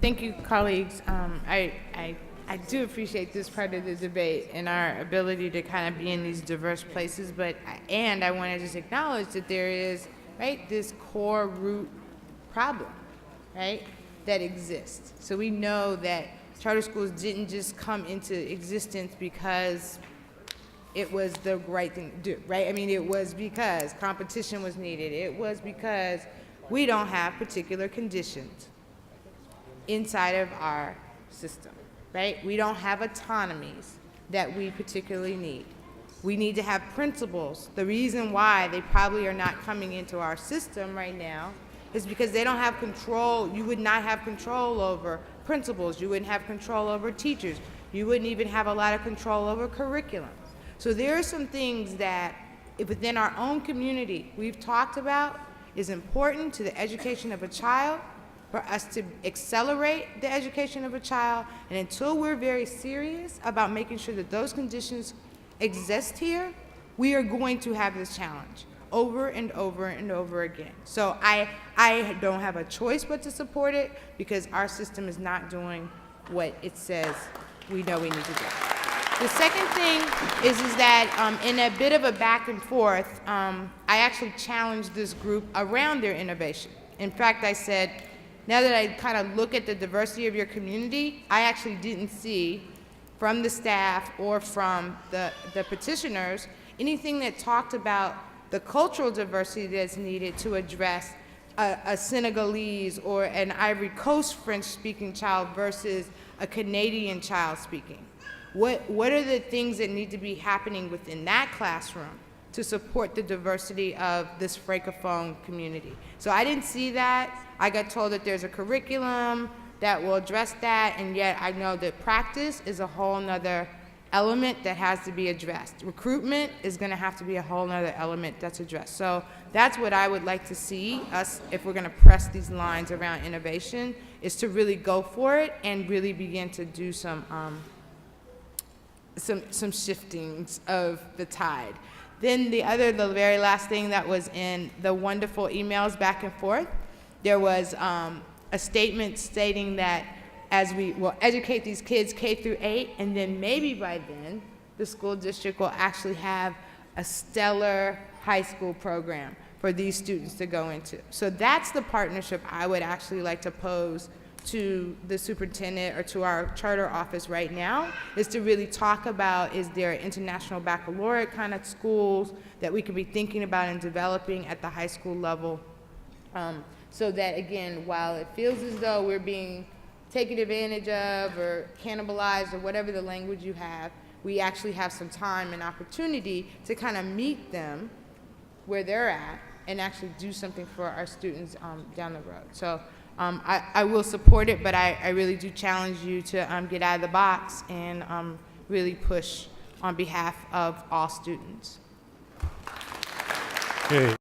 Thank you, colleagues. I do appreciate this part of the debate and our ability to kind of be in these diverse places, and I want to just acknowledge that there is, right, this core root problem, right, that exists. So we know that charter schools didn't just come into existence because it was the right thing to do, right? I mean, it was because competition was needed. It was because we don't have particular conditions inside of our system, right? We don't have autonomies that we particularly need. We need to have principles. The reason why they probably are not coming into our system right now is because they don't have control. You would not have control over principals. You wouldn't have control over teachers. You wouldn't even have a lot of control over curriculum. So there are some things that within our own community we've talked about is important to the education of a child, for us to accelerate the education of a child, and until we're very serious about making sure that those conditions exist here, we are going to have this challenge over and over and over again. So I don't have a choice but to support it because our system is not doing what it says we know we need to do. The second thing is that in a bit of a back and forth, I actually challenged this group around their innovation. In fact, I said, now that I kind of look at the diversity of your community, I actually didn't see from the staff or from the petitioners anything that talked about the cultural diversity that's needed to address a Senegalese or an Ivory Coast French-speaking child versus a Canadian child speaking. What are the things that need to be happening within that classroom to support the diversity of this francophone community? So I didn't see that. I got told that there's a curriculum that will address that, and yet I know that practice is a whole nother element that has to be addressed. Recruitment is going to have to be a whole nother element that's addressed. So that's what I would like to see us, if we're going to press these lines around innovation, is to really go for it and really begin to do some shiftings of the tide. Then the very last thing that was in the wonderful emails back and forth, there was a statement stating that as we will educate these kids K through 8, and then maybe by then the school district will actually have a stellar high school program for these students to go into. So that's the partnership I would actually like to pose to the superintendent or to our charter office right now, is to really talk about, is there international baccalaureate kind of schools that we could be thinking about and developing at the high school level, so that, again, while it feels as though we're being taken advantage of or cannibalized or whatever the language you have, we actually have some time and opportunity to kind of meet them where they're at and actually do something for our students down the road. So I will support it, but I really do challenge you to get out of the box and really push on behalf of all students. Okay.